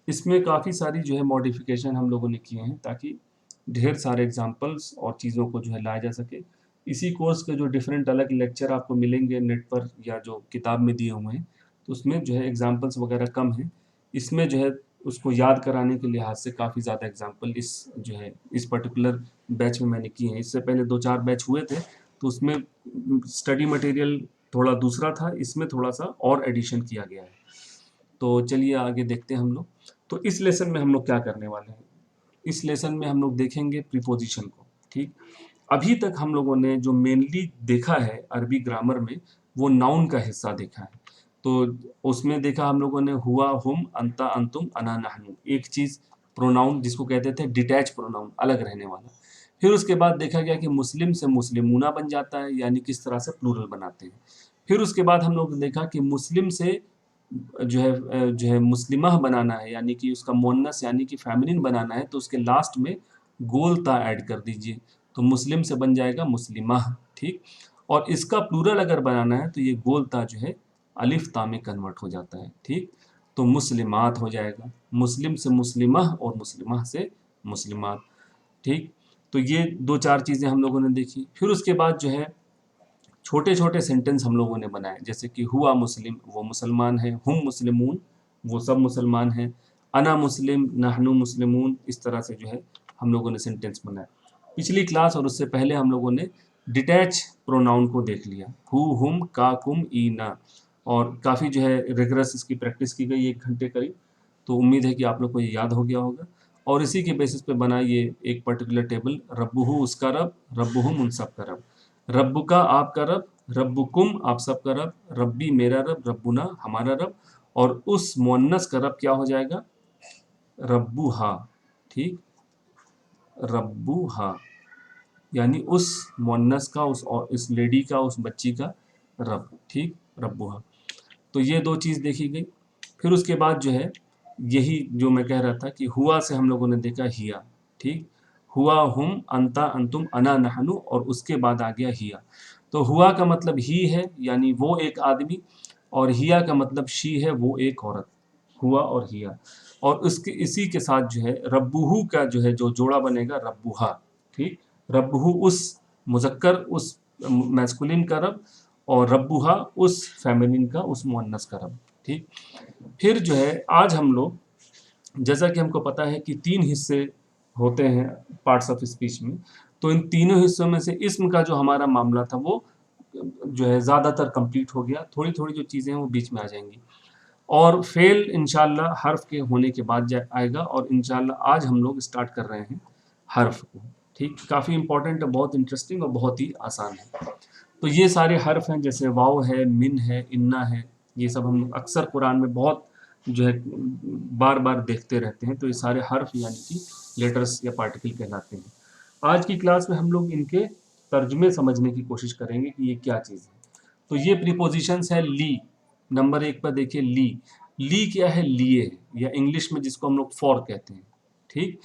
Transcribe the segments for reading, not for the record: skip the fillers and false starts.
इसमें काफ़ी सारी जो है मॉडिफिकेशन हम लोगों ने किए हैं ताकि ढेर सारे एग्जांपल्स और चीज़ों को जो है लाया जा सके। इसी कोर्स के जो डिफरेंट अलग लेक्चर आपको मिलेंगे नेट पर या जो किताब में दिए हुए हैं, तो उसमें जो है एग्जांपल्स वगैरह कम हैं। इसमें जो है उसको याद कराने के लिहाज से काफ़ी ज़्यादा एग्जांपल इस जो है इस पर्टिकुलर बैच में मैंने किए हैं। इससे पहले 2-4 बैच हुए थे, तो उसमें स्टडी मटेरियल थोड़ा दूसरा था, इसमें थोड़ा-सा और एडिशन किया गया है। तो चलिए आगे देखते हैं हम लोग। तो इस लेसन में हम लोग क्या करने वाले हैं? इस लेसन में हम लोग देखेंगे प्रीपोजिशन को, ठीक? अभी तक हम लोगों ने जो मेनली देखा है अरबी ग्रामर में, वो नाउन का हिस्सा देखा है। तो उसमें देखा हम लोगों ने हुआ, हुम, अंता, अंतुम, अना, नहनु। एक चीज़ प्रोनाउन जिसको कहते थे डिटैच प्रोनाउन, अलग रहने वाला। फिर उसके बाद देखा गया कि मुस्लिम से मुस्लिमूना बन जाता है, यानी किस तरह से प्लूरल बनाते हैं। फिर उसके बाद हम लोग ने देखा कि मुस्लिम से जो है मुस्लिमह बनाना है, यानी कि उसका मुअन्नस यानी कि फेमिनिन बनाना है, तो उसके लास्ट में गोल ता ऐड कर दीजिए, तो मुस्लिम से बन जाएगा मुस्लिमह, ठीक? और इसका प्लूरल अगर बनाना है तो ये गोल ता जो है अलिफ ता में कन्वर्ट हो जाता है, ठीक? तो मुस्लिमात हो जाएगा, मुस्लिम से मुस्लिमह और मुस्लिमह से मुस्लिमात, ठीक? तो ये 2-4 चीज़ें हम लोगों ने देखी। फिर उसके बाद जो है छोटे-छोटे सेंटेंस हम लोगों ने बनाए, जैसे कि हुआ मुस्लिम, वो मुसलमान है, हुम मुस्लिमून, वो सब मुसलमान हैं, अना मुस्लिम, नहनु मुस्लिमून, इस तरह से जो है हम लोगों ने सेंटेंस बनाए। पिछली क्लास और उससे पहले हम लोगों ने डिटैच प्रोनाउन को देख लिया, हु, हुम, का, कुम, ई, ना, और काफ़ी जो है रिगरस इसकी प्रैक्टिस की गई 1 घंटे करीब। तो उम्मीद है कि आप लोग को ये याद हो गया होगा, और इसी के बेसिस पे बना ये एक पर्टिकुलर टेबल, रब्बुहु उसका रब, रब्बुहुम उन सब का रब, रब्बुका आपका रब, रब्बुकुम आप सबका रब, रब्बी मेरा रब, रब्बुना हमारा रब, और उस मुअन्नस का रब क्या हो जाएगा? रब्बुहा, ठीक? रब्बुहा, यानी उस मुअन्नस का, उस लेडी का, उस बच्ची का रब, ठीक? रब्बुहा। तो ये 2 चीज़ देखी गई। फिर उसके बाद जो है यही जो मैं कह रहा था कि हुआ से हम लोगों ने देखा हिया, ठीक? हुआ, हुम, अंता, अंतुम, अना, नहनु, और उसके बाद आ गया हिया। तो हुआ का मतलब ही है, यानी वो एक आदमी, और हिया का मतलब शी है, वो एक औरत। हुआ और हिया, और उसके इसी के साथ जो है रब्बुहु का जो है जो जोड़ा बनेगा रब्बुहा, ठीक? रब्बुहु उस मुज़क्कर, उस मैस्कुलिन का रब, और रब्बुहा उस फेमिनिन का, उस मुअन्नस का रब, ठीक? फिर जो है आज हम लोग, जैसा कि हमको पता है कि 3 हिस्से होते हैं पार्ट्स ऑफ स्पीच में, तो इन तीनों हिस्सों में से इसम का जो हमारा मामला था वो जो है ज़्यादातर कंप्लीट हो गया। थोड़ी-थोड़ी जो चीज़ें हैं वो बीच में आ जाएँगी, और फेल इंशाल्लाह हर्फ के होने के बाद आएगा, और इंशाल्लाह आज हम लोग स्टार्ट कर रहे हैं हर्फ को, ठीक? काफ़ी इंपॉर्टेंट है, बहुत इंटरेस्टिंग और बहुत ही आसान है। तो ये सारे हर्फ हैं, जैसे वाव है, मिन है, इन्ना है, ये सब हम अक्सर कुरान में बहुत जो है बार बार देखते रहते हैं। तो ये सारे हर्फ यानी कि लेटर्स या पार्टिकल कहलाते हैं। आज की क्लास में हम लोग इनके तर्जुमे समझने की कोशिश करेंगे कि ये क्या चीज़ है। तो ये प्रीपोजिशंस है ली, नंबर 1 पर देखिए ली। ली क्या है? लिए है, या इंग्लिश में जिसको हम लोग फॉर कहते हैं, ठीक?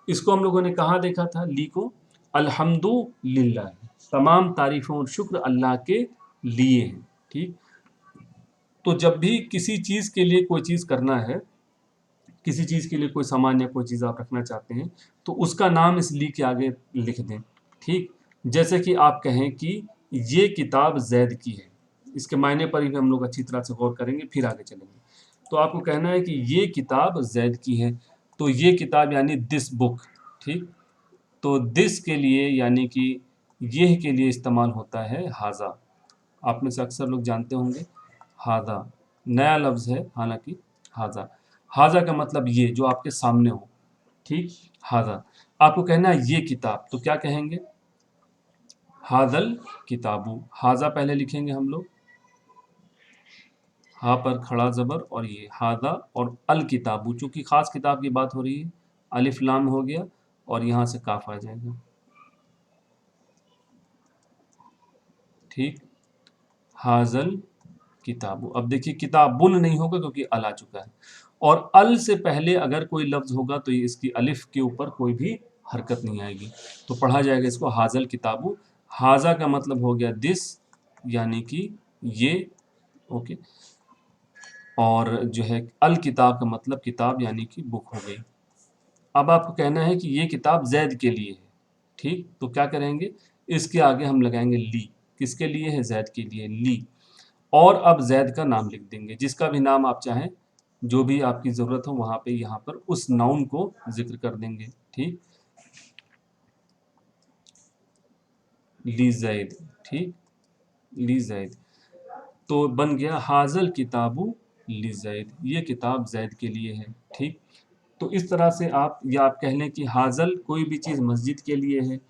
इसको हम लोगों ने कहाँ देखा था ली को? अल्हम्दुलिल्लाह, तमाम तारीफ़ों और शुक्र अल्लाह के लिए हैं, ठीक? तो जब भी किसी चीज़ के लिए कोई चीज़ करना है, किसी चीज़ के लिए कोई सामान या कोई चीज़ आप रखना चाहते हैं, तो उसका नाम इस ली के आगे लिख दें, ठीक? जैसे कि आप कहें कि ये किताब ज़ैद की है, इसके मायने पर भी हम लोग अच्छी तरह से गौर करेंगे, फिर आगे चलेंगे। तो आपको कहना है कि ये किताब ज़ैद की है, तो ये किताब यानी दिस बुक, ठीक? तो दिस के लिए यानी कि यह के लिए इस्तेमाल होता है हाज़ा। आप में से अक्सर लोग जानते होंगे हाज़ा, नया लफ्ज़ है हालांकि हाज़ा। हाज़ा का मतलब ये जो आपके सामने हो, ठीक? हाज़ा। आपको कहना है ये किताब, तो क्या कहेंगे? हाज़ल किताबु। हाज़ा पहले लिखेंगे हम लोग, हा पर खड़ा ज़बर और ये हाज़ा, और अल किताबु, चूँकि ख़ास किताब की बात हो रही है, अलिफ लाम हो गया और यहाँ से काफ आ जाएगा, ठीक? हाज़ल किताबु। अब देखिए किताबुन नहीं होगा क्योंकि अल आ चुका है, और अल से पहले अगर कोई लफ्ज़ होगा तो ये इसकी अलिफ के ऊपर कोई भी हरकत नहीं आएगी, तो पढ़ा जाएगा इसको हाज़ल किताबु। हाज़ा का मतलब हो गया दिस, यानी कि ये, ओके। और जो है अल किताब का मतलब किताब यानी कि बुक हो गई। अब आपको कहना है कि ये किताब जैद के लिए है, ठीक, तो क्या करेंगे, इसके आगे हम लगाएंगे ली। किसके लिए है, जैद के लिए, ली। और अब जैद का नाम लिख देंगे, जिसका भी नाम आप चाहें, जो भी आपकी ज़रूरत हो वहाँ पे यहाँ पर उस नाउन को जिक्र कर देंगे, ठीक, ली जैद, ठीक, ली जैद। तो बन गया हाजल किताबु ली जैद, ये किताब जैद के लिए है, ठीक। तो इस तरह से आप, या आप कह लें कि हाजल कोई भी चीज़ मस्जिद के लिए है,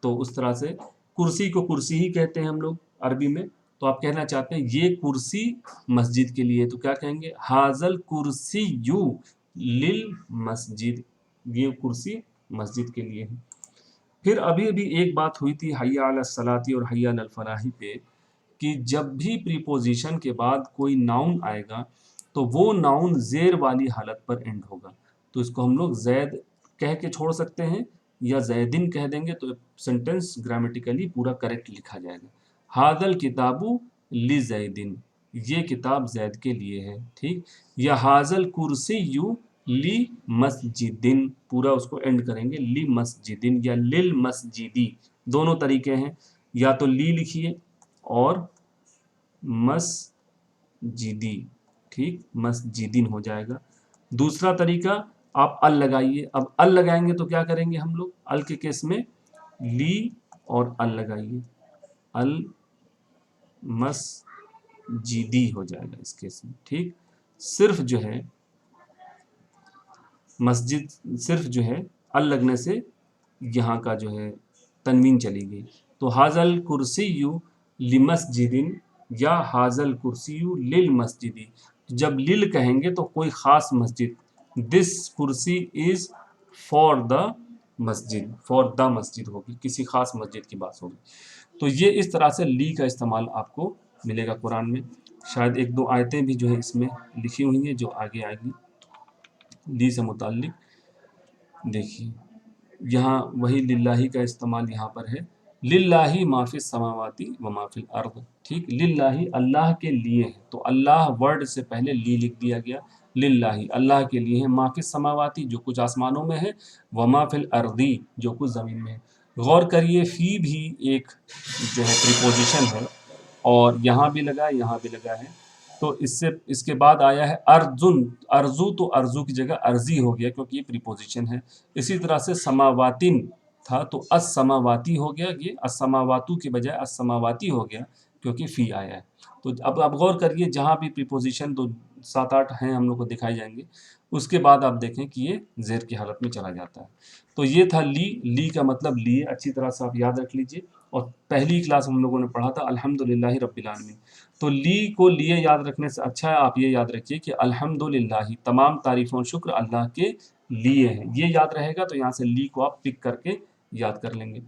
तो उस तरह से कुर्सी को कुर्सी ही कहते हैं हम लोग अरबी में। तो आप कहना चाहते हैं ये कुर्सी मस्जिद के लिए, तो क्या कहेंगे, हाजल कुर्सी यू लिल मस्जिद, ये कुर्सी मस्जिद के लिए है। फिर अभी अभी एक बात हुई थी हय्या अला सलाती और हय्या अल फलाही पे, कि जब भी प्रीपोजिशन के बाद कोई नाउन आएगा तो वो नाउन ज़ेर वाली हालत पर एंड होगा। तो इसको हम लोग ज़ैद कह के छोड़ सकते हैं या ज़ैदिन कह देंगे, तो सेंटेंस ग्रामेटिकली पूरा करेक्ट लिखा जाएगा। हादल किताबु ली ज़ैदिन, ये किताब ज़ैद के लिए है, ठीक। या हाजल कुर्सी यू ली मस्जिदिन, पूरा उसको एंड करेंगे ली मस्जिदिन या लिल मस्जिदी, दोनों तरीके हैं, या तो ली लिखिए और मस्जिदी, ठीक, मस्जिदिन हो जाएगा। दूसरा तरीका, आप अल लगाइए। अब अल लगाएंगे तो क्या करेंगे हम लोग, अल के केस में ली और अल लगाइए, अल मस्जिदी हो जाएगा इस केस में, ठीक। सिर्फ जो है मस्जिद, सिर्फ जो है अल लगने से यहाँ का जो है तनवीन चली गई। तो हाजल कुर्सी यू लिमस्जिदिन या हाजल कुर्सी यू लिल मस्जिदी, जब लिल कहेंगे तो कोई ख़ास मस्जिद, दिस कुर्सी इज़ फॉर द मस्जिद, फॉर द मस्जिद होगी, किसी ख़ास मस्जिद की बात होगी। तो ये इस तरह से ली का इस्तेमाल आपको मिलेगा कुरान में। शायद एक दो आयतें भी जो है इसमें लिखी हुई हैं जो आगे आएगी ली से मुताल्लिक। देखिए यहाँ वही लिल्लाही का इस्तेमाल यहाँ पर है, लिल्लाही माफिस समावाती व माफिल अर्द, ठीक, लिल्लाही अल्लाह के लिए है, तो अल्लाह वर्ड से पहले ली लिख दिया गया, लिल्लाही अल्लाह के लिए है, माफिस समावाती जो कुछ आसमानों में है, व माफिल अर्दी जो कुछ ज़मीन में है। गौर करिए फ़ी भी एक जो है प्रीपोजिशन है, और यहाँ भी लगा है, यहाँ भी लगा है, तो इससे इसके बाद आया है अर्जुन, अर्जू, तो अर्जू की जगह अर्जी हो गया क्योंकि ये प्रीपोजिशन है। इसी तरह से समावातिन था तो असमावाती हो गया, ये असमावातू के बजाय असमावाती हो गया क्योंकि फ़ी आया है। तो अब आप गौर करिए, जहाँ भी प्रीपोजिशन तो 7-8 हैं हम लोग को दिखाई जाएंगे, उसके बाद आप देखें कि ये ज़ेर की हालत में चला जाता है। तो ये था ली का मतलब लिए, अच्छी तरह से आप याद रख लीजिए। और पहली क्लास हम लोगों ने पढ़ा था अल्हम्दुलिल्लाहि रब्बिल आलमीन। तो ली को लिए याद रखने से अच्छा है आप ये याद रखिए कि अल्हम्दुलिल्लाहि, तमाम तारीफ़ और शुक्र अल्लाह के लिए हैं, ये याद रहेगा। तो यहाँ से ली को आप पिक करके याद कर लेंगे।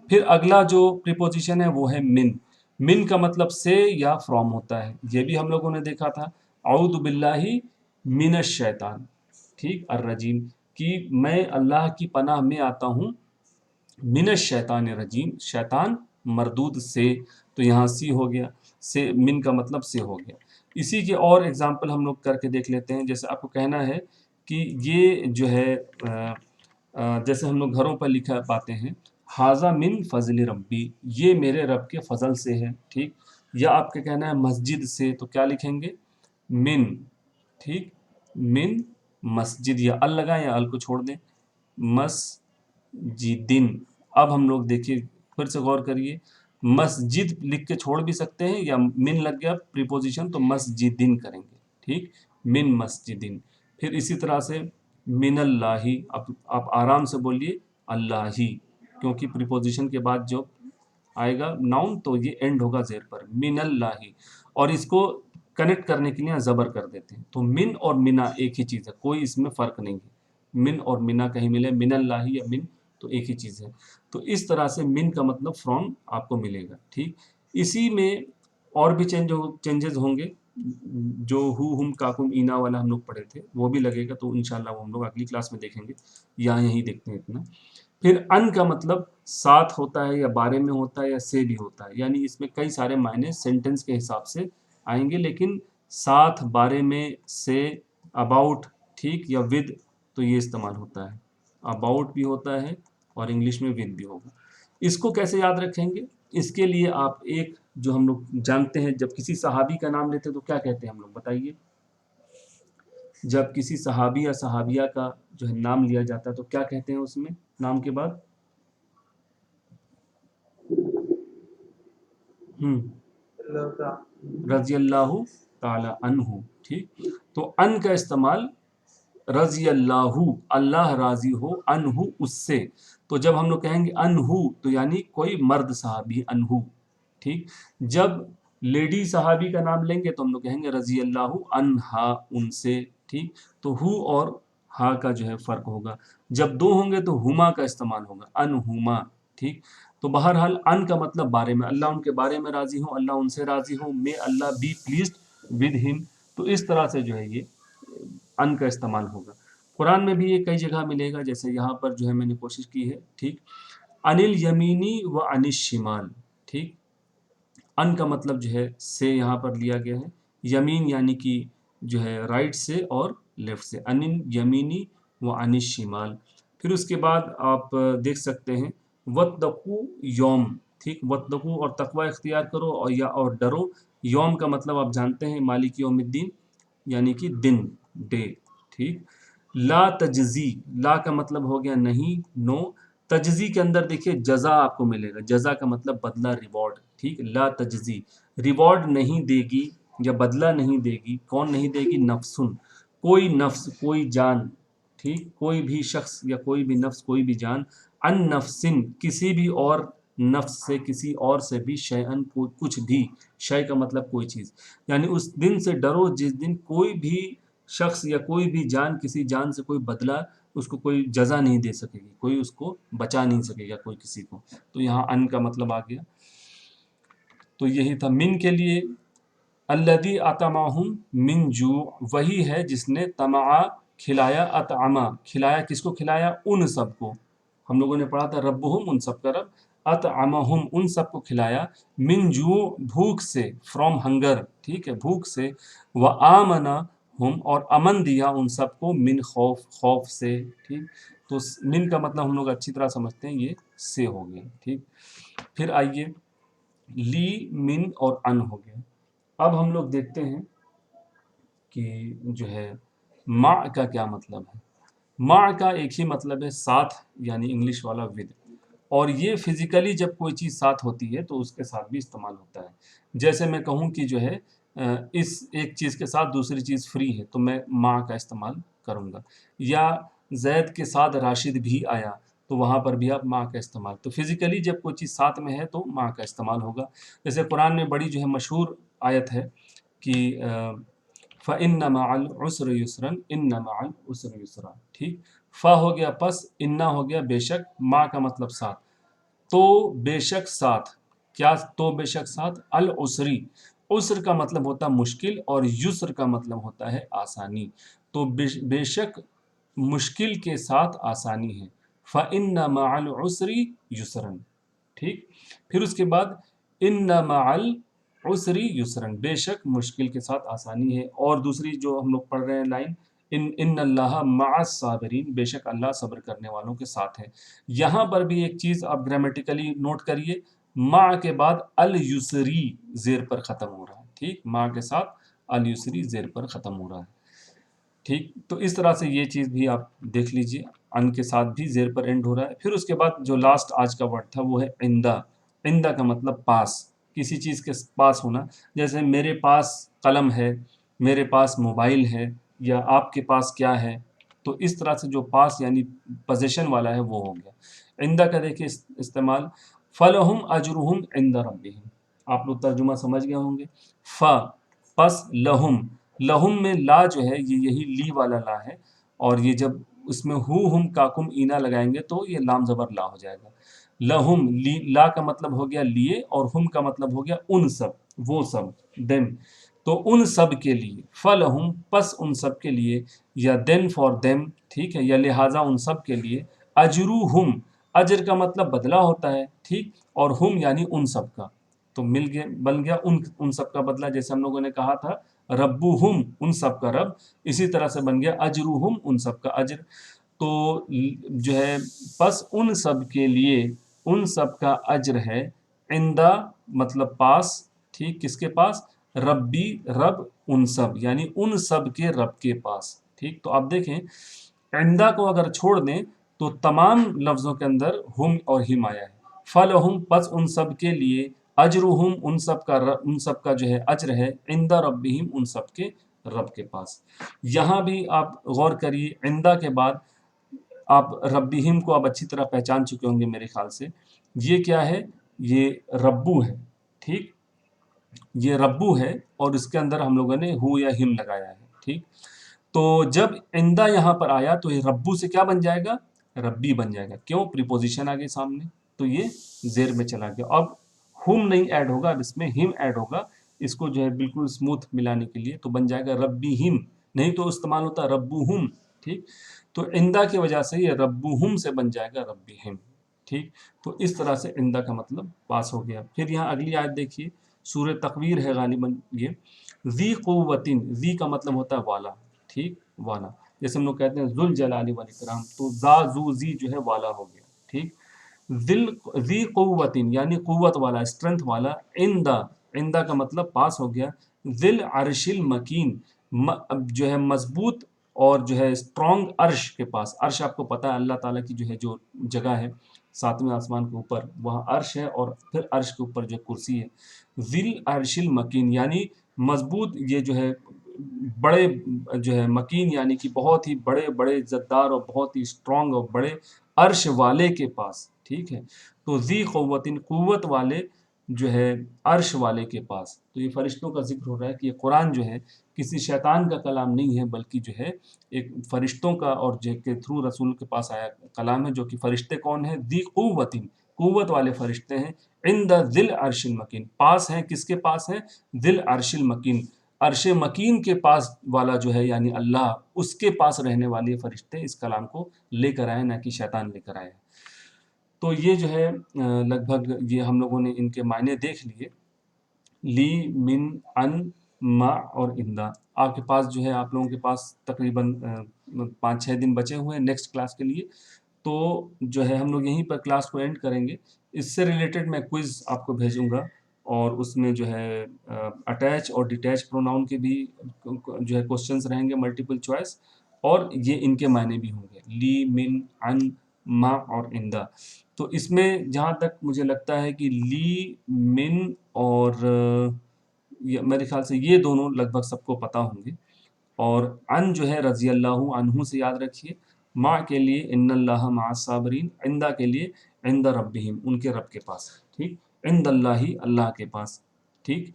फिर अगला जो प्रीपोजिशन है वो है मिन। मिन का मतलब से या फ्रॉम होता है, ये भी हम लोगों ने देखा था, औदु बिल्लाहि मिनश शैतान, ठीक, अर्रजीम, कि मैं अल्लाह की पनाह में आता हूँ मिनश शैतान रजीम, शैतान मरदूद से। तो यहाँ सी हो गया, से मिन का मतलब से हो गया। इसी के और एग्जाम्पल हम लोग करके देख लेते हैं। जैसे आपको कहना है कि ये जो है जैसे हम लोग घरों पर लिखा पाते हैं, हाजा मिन फजल रब्बी, ये मेरे रब के फजल से है, ठीक। या आपका कहना है मस्जिद से, तो क्या लिखेंगे, मिन, ठीक, मिन मस्जिद, या अल लगाएं या अल को छोड़ दें, मस्जिदिन। अब हम लोग देखिए फिर से गौर करिए, मस्जिद लिख के छोड़ भी सकते हैं, या मिन लग गया प्रीपोजिशन तो मस्जिदिन करेंगे, ठीक, मिन मस्जिदिन। फिर इसी तरह से मिनल्लाही, अब आप आराम से बोलिए अल्लाही, क्योंकि प्रीपोजिशन के बाद जो आएगा नाउन तो ये एंड होगा ज़ेर पर, मिनल्लाही। और इसको कनेक्ट करने के लिए ज़बर कर देते हैं, तो मिन और मिना एक ही चीज़ है, कोई इसमें फ़र्क नहीं है। मिन और मिना कहीं मिले, मिनल्लाही या मिन तो एक ही चीज़ है। तो इस तरह से मिन का मतलब फ्रॉम आपको मिलेगा, ठीक। इसी में और भी चेंजेस होंगे, जो हु हुम काकुम ईना वाला हम लोग पढ़े थे वो भी लगेगा, तो इंशाल्लाह वो हम लोग अगली क्लास में देखेंगे, यहाँ यहीं देखते हैं इतना। फिर अन का मतलब साथ होता है या बारे में होता है या से भी होता है, यानी इसमें कई सारे मायने सेंटेंस के हिसाब से आएंगे, लेकिन साथ, बारे में, से, अबाउट, ठीक, या विद, तो ये इस्तेमाल होता है। अबाउट भी होता है और इंग्लिश में विद भी होगा। इसको कैसे याद रखेंगे? इसके लिए आप एक जो हम लोग जानते हैं, जब किसी सहाबी का नाम लेते हैं तो क्या कहते हैं हम लोग, बताइए? जब किसी सहाबी या सहाबिया का जो है नाम लिया जाता है तो क्या कहते हैं उसमें नाम के बाद? रज़ी अल्लाहु ताला अन्हु, ठीक। तो अन का इस्तेमाल रज़ी अल्लाहु, अल्लाह राजी हो, अन्हु उससे। तो जब हम लोग कहेंगे अन्हु तो यानी कोई मर्द सहाबी अन्हु, ठीक। जब लेडी सहाबी का नाम लेंगे तो हम लोग कहेंगे रज़ी अल्लाहु अन्हा, उनसे, ठीक। तो हु और हा का जो है फ़र्क होगा। जब दो होंगे तो हुमा का इस्तेमाल होगा, अनहुमा, ठीक। तो बहरहाल अन का मतलब बारे में, अल्लाह उनके बारे में राज़ी हो, अल्लाह उनसे राज़ी हो, मे अल्लाह बी प्लीज्ड विद हिम। तो इस तरह से जो है ये अन का इस्तेमाल होगा। कुरान में भी ये कई जगह मिलेगा, जैसे यहाँ पर जो है मैंने कोशिश की है, ठीक। अनिल यमीनी व अनिश शिमाल, ठीक। अन का मतलब जो है से यहाँ पर लिया गया है, यमीन यानी कि जो है राइट से और लेफ्ट से, अनिल यमीनी व अनिश शिमाल। फिर उसके बाद आप देख सकते हैं वत्तकू यौम, ठीक। वत्तकू और तकवा इख्तियार करो और या और डरो। यौम का मतलब आप जानते हैं मालिक यौमिद्दीन, यानी कि दिन, डे, ठीक। ला तजजी, ला का मतलब हो गया नहीं, नो। तजजी के अंदर देखिए जजा आपको मिलेगा, जजा का मतलब बदला, रिवॉर्ड, ठीक। ला तजजी, रिवॉर्ड नहीं देगी या बदला नहीं देगी। कौन नहीं देगी? नफ्सुन, कोई नफ्स, कोई जान, ठीक। कोई भी शख्स या कोई भी नफ्स, कोई भी जान, अन नफ्सिन, किसी भी और नफ्स से, किसी और से भी, शयअन, कुछ भी, शय का मतलब कोई चीज़, यानी उस दिन से डरो जिस दिन कोई भी शख्स या कोई भी जान, किसी जान से कोई बदला, उसको कोई जजा नहीं दे सकेगी, कोई उसको बचा नहीं सकेगा कोई किसी को। तो यहाँ अन का मतलब आ गया। तो यही था मिन के लिए। अल्लदी अतमाहुम मिन जू, वही है जिसने तमा खिलाया, अतमा खिलाया, किसको खिलाया? उन सबको। हम लोगों ने पढ़ा था रब्बुहुम, उन सब का रब, अतअमहुम, उन सबको खिलाया, मिन जू, भूख से, फ्रॉम हंगर, ठीक है, भूख से, व आमना हम, और अमन दिया उन सबको, मिन खौफ, खौफ से, ठीक। तो मिन का मतलब हम लोग अच्छी तरह समझते हैं, ये से हो गया, ठीक। फिर आइए ली, मिन और अन हो गया। अब हम लोग देखते हैं कि जो है मा का क्या मतलब है। मा का एक ही मतलब है साथ, यानी इंग्लिश वाला विद। और ये फिजिकली जब कोई चीज़ साथ होती है तो उसके साथ भी इस्तेमाल होता है। जैसे मैं कहूँ कि जो है इस एक चीज़ के साथ दूसरी चीज़ फ्री है तो मैं मा का इस्तेमाल करूँगा। या जैद के साथ राशिद भी आया तो वहाँ पर भी आप मा का इस्तेमाल। तो फिजिकली जब कोई चीज़ साथ में है तो मा का इस्तेमाल होगा। जैसे कुरान में बड़ी जो है मशहूर आयत है कि फ़इन्न मअल उस्रि युस्रन, इन्न मअल उस्रि युस्रा, ठीक। फ़ हो गया पस, इन्ना हो गया बेशक, मा का मतलब साथ। तो बेशक साथ, क्या? तो बेशक साथ, अल उसरी, उस्र का मतलब होता है मुश्किल और युस्र का मतलब होता है आसानी। तो बेशक मुश्किल के साथ आसानी है। फ़इन्न मअल उसरी युस्रन, ठीक। फिर उसके बाद इन्न मअल उसरी युसरन, बेशक मुश्किल के साथ आसानी है। और दूसरी जो हम लोग पढ़ रहे हैं लाइन, इन्नल्लाह मअस साबिरीन, बेशक अल्लाह सब्र करने वालों के साथ है। यहाँ पर भी एक चीज़ आप ग्रामेटिकली नोट करिए, मा के बाद अल युसरी जेर पर ख़त्म हो रहा है, ठीक। मा के साथ अल युसरी जेर पर ख़त्म हो रहा है, ठीक। तो इस तरह से ये चीज़ भी आप देख लीजिए, अन के साथ भी जेर पर एंड हो रहा है। फिर उसके बाद जो लास्ट आज का वर्ड था वो है इंदा। इंदा का मतलब पास, किसी चीज़ के पास होना। जैसे मेरे पास कलम है, मेरे पास मोबाइल है, या आपके पास क्या है। तो इस तरह से जो पास यानी पोजीशन वाला है वो हो गया। इंदा का देखिए इस्तेमाल, फलहुम अजरुहुम इंदा रब्बिहिम। आप लोग तर्जुमा समझ गए होंगे। फ पस लहुम, लहुम में ला जो है ये यही ली वाला ला है, और ये जब उसमें हु हुम काकुम ईना लगाएंगे तो ये लाम ज़बर ला हो जाएगा। लहुम, ला का मतलब हो गया लिए, और हुम का मतलब हो गया उन सब, वो सब, देम। तो उन सब के लिए, फलहुम पस उन सब के लिए, या देन फॉर देम, ठीक है, या लिहाजा उन सब के लिए, अजरुहुम, अजर का मतलब बदला होता है, ठीक। और हुम यानी उन सब का, तो मिल गया, बन गया उन सब का बदला। जैसे हम लोगों ने कहा था रब्बुहुम उन सब का रब, इसी तरह से बन गया अजरुहुम उन सब का अज्र। तो जो है बस उन सब के लिए उन सब का अज्र है, इंदा मतलब पास, ठीक किसके पास, रब्बी रब उन सब यानी उन सब के रब के पास। ठीक, तो आप देखें इंदा को अगर छोड़ दें तो तमाम लफ्ज़ों के अंदर हुम और हिम आया है। फलहुम पस उन सब के लिए, अजरुहुम उन सब का जो है अज्र है, इंदा रब्बिहिम उन सब के रब के पास। यहाँ भी आप गौर करिए, इंदा के बाद आप रब्बिहिम को आप अच्छी तरह पहचान चुके होंगे मेरे ख्याल से। ये क्या है, ये रब्बू है। ठीक, ये रब्बू है और इसके अंदर हम लोगों ने हु या हिम लगाया है। ठीक, तो जब इंदा यहाँ पर आया तो ये रब्बू से क्या बन जाएगा, रब्बी बन जाएगा। क्यों, प्रीपोजिशन आ गई सामने, तो ये जेर में चला गया। अब हुम नहीं ऐड होगा, अब इसमें हिम ऐड होगा, इसको जो है बिल्कुल स्मूथ मिलाने के लिए, तो बन जाएगा रब्बी हिम, नहीं तो इस्तेमाल होता रब्बू हुम। ठीक, तो इंदा की वजह से ये रब्बू हुम से बन जाएगा रब्बी हिम। ठीक, तो इस तरह से इंदा का मतलब पास हो गया। फिर यहाँ अगली आयत देखिए, सूरह तकवीर है गालिबन ये, ज़ी क़ुव्वतिन, ज़ी का मतलब होता है वाला। ठीक, वाला, जैसे हम लोग कहते हैं जुल जलाली वल इकराम, तो जा जू जी जो है वाला हो गया। ठीक, दिल ज़ी क़ुव्वतिन यानी कुव्वत वाला, स्ट्रेंथ वाला, इंदा, इंदा का मतलब पास हो गया, दिल अर्शिल मकीन, जो है मजबूत और जो है स्ट्रॉन्ग अर्श के पास। अर्श आपको पता है अल्लाह ताला की जो है जो जगह है सातवें आसमान के ऊपर, वहाँ अर्श है और फिर अर्श के ऊपर जो कुर्सी है। जिल अर्शिल मकीन यानी मजबूत, ये जो है बड़े, जो है मकीन यानी कि बहुत ही बड़े बड़े इज्जतदार और बहुत ही स्ट्रॉन्ग और बड़े अर्श वाले के पास। ठीक है, तो ज़ी क़ुव्वतिन कुव्वत वाले जो है अर्श वाले के पास। तो ये फरिश्तों का जिक्र हो रहा है कि ये कुरान जो है किसी शैतान का कलाम नहीं है, बल्कि जो है एक फरिश्तों का और जो के थ्रू रसूल के पास आया कलाम है। जो कि फरिश्ते कौन है, दी कुव्वतिन, कुव्वत वाले फरिश्ते हैं, इंद दिल अर्शिल मकीन, पास हैं, किसके पास हैं, दिल अर्शिल मकीन, अर्श मकीन के पास वाला जो है यानी अल्लाह, उसके पास रहने वाले फरिश्ते इस कलाम को लेकर आए, ना कि शैतान लेकर आए। तो ये जो है लगभग ये हम लोगों ने इनके मायने देख लिए, ली, मिन, अन, मा और इंदा। आपके पास जो है, आप लोगों के पास तकरीबन 5-6 दिन बचे हुए हैं नेक्स्ट क्लास के लिए। तो जो है हम लोग यहीं पर क्लास को एंड करेंगे। इससे रिलेटेड मैं क्विज़ आपको भेजूँगा और उसमें जो है अटैच और डिटैच प्रोनाउन के भी जो है क्वेश्चंस रहेंगे, मल्टीपल चॉइस, और ये इनके मायने भी होंगे, ली, मिन, अन, मा और इंदा। तो इसमें जहाँ तक मुझे लगता है कि ली, मिन और मेरे ख्याल से ये दोनों लगभग सबको पता होंगे। और अन जो है रज़ी अल्लाहु अन्हु से याद रखिए, मा के लिए इन्नल्लाह मअस साबिरीन, इंदा के लिए इंद रब्बिहिम उनके रब के पास। ठीक, इंदल्लाहि अल्लाह के पास। ठीक,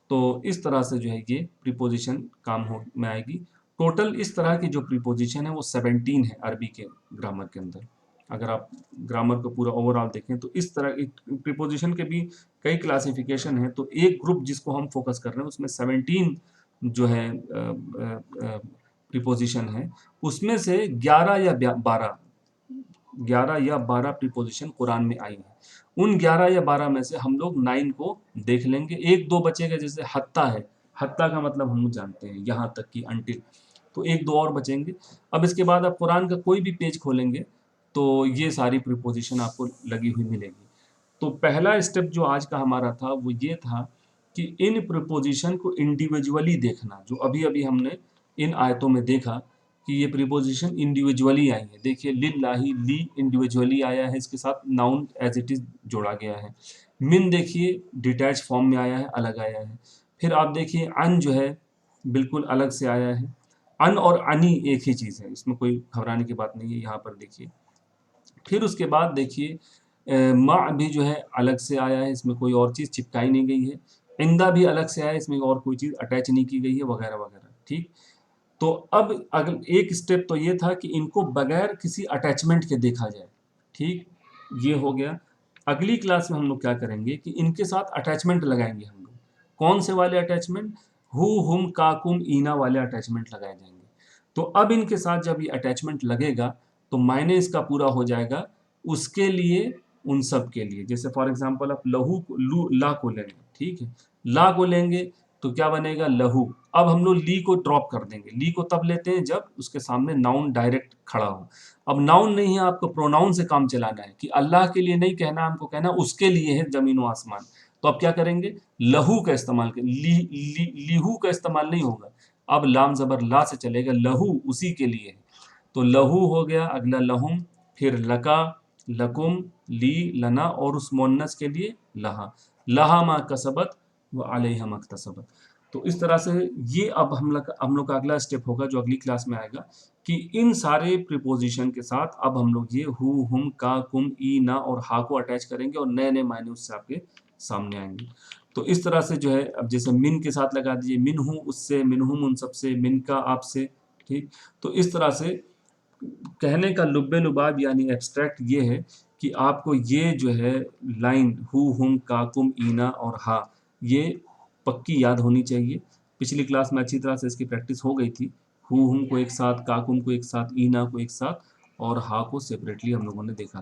तो इस तरह से जो है ये प्रीपोजिशन काम हो में आएगी। टोटल इस तरह की जो प्रीपोजिशन है वो 17 है अरबी के ग्रामर के अंदर। अगर आप ग्रामर को पूरा ओवरऑल देखें तो इस तरह की प्रीपोजिशन के भी कई क्लासिफिकेशन है। तो एक ग्रुप जिसको हम फोकस कर रहे हैं उसमें 17 जो है प्रीपोजिशन है, उसमें से 11 या 12 प्रीपोजिशन कुरान में आई है। उन 11 या 12 में से हम लोग 9 को देख लेंगे, एक दो बचेगा, जैसे हत्ता है, हत्ता का मतलब हम लोग जानते हैं यहाँ तक कि अंटिल, तो एक दो और बचेंगे। अब इसके बाद आप कुरान का कोई भी पेज खोलेंगे तो ये सारी प्रीपोजिशन आपको लगी हुई मिलेगी। तो पहला स्टेप जो आज का हमारा था वो ये था कि इन प्रीपोजिशन को इंडिविजुअली देखना, जो अभी अभी हमने इन आयतों में देखा कि ये प्रीपोजिशन इंडिविजुअली आई है। देखिए लिल्लाही, ली इंडिविजुअली आया है, इसके साथ नाउन एज इट इज़ जोड़ा गया है। मिन देखिए डिटैच फॉर्म में आया है, अलग आया है। फिर आप देखिए अन जो है बिल्कुल अलग से आया है। अन और अनी एक ही चीज़ है, इसमें कोई घबराने की बात नहीं है। यहाँ पर देखिए, फिर उसके बाद देखिए माँ भी जो है अलग से आया है, इसमें कोई और चीज़ चिपकाई नहीं गई है। इंदा भी अलग से आया है, इसमें और कोई चीज़ अटैच नहीं की गई है, वगैरह वगैरह। ठीक, तो अब अगर एक स्टेप तो ये था कि इनको बगैर किसी अटैचमेंट के देखा जाए। ठीक, ये हो गया। अगली क्लास में हम लोग क्या करेंगे कि इनके साथ अटैचमेंट लगाएंगे हम लोग। कौन से वाले अटैचमेंट, हु, हुम, काकुम, ईना वाले अटैचमेंट लगाए जाएंगे। तो अब इनके साथ जब ये अटैचमेंट लगेगा तो मायने इसका पूरा हो जाएगा उसके लिए, उन सब के लिए। जैसे फॉर एग्जांपल आप लहू ला को लेंगे, ठीक है, ला को लेंगे तो क्या बनेगा लहू। अब हम लोग ली को ड्रॉप कर देंगे, ली को तब लेते हैं जब उसके सामने नाउन डायरेक्ट खड़ा हो। अब नाउन नहीं है, आपको प्रोनाउन से काम चलाना है कि अल्लाह के लिए नहीं कहना, हमको कहना उसके लिए है जमीन व आसमान। तो अब क्या करेंगे, लहू का इस्तेमाल करें, लीहू का इस्तेमाल नहीं होगा, अब लाम ज़बर ला से चलेगा, लहू उसी के लिए है। तो लहू हो गया, अगला लहुम, फिर लका, लकुम, ली, लना, और उस मोन्नस के लिए लहा, लहा मा कसबत व अलैहा मक्तसबत। तो इस तरह से ये अब हम लोग का अगला स्टेप होगा जो अगली क्लास में आएगा कि इन सारे प्रीपोजिशन के साथ अब हम लोग ये हु, हुम, का, कुम, ई, ना और हा को अटैच करेंगे और नए नए मायने उससे आपके सामने आएंगे। तो इस तरह से जो है, अब जैसे मिन के साथ लगा दीजिए, मिन हूँ उससे, मिन हुम उन सबसे, मिन का आपसे, ठीक। तो इस तरह से कहने का लुब्बे लुबाब यानी एब्स्ट्रैक्ट ये है कि आपको ये जो है लाइन हु, हुम, का, कुम, ईना और हा, ये पक्की याद होनी चाहिए। पिछली क्लास में अच्छी तरह से इसकी प्रैक्टिस हो गई थी। हु, हुम को एक साथ, का, कुम को एक साथ, ईना को एक साथ और हा को सेपरेटली हम लोगों ने देखा।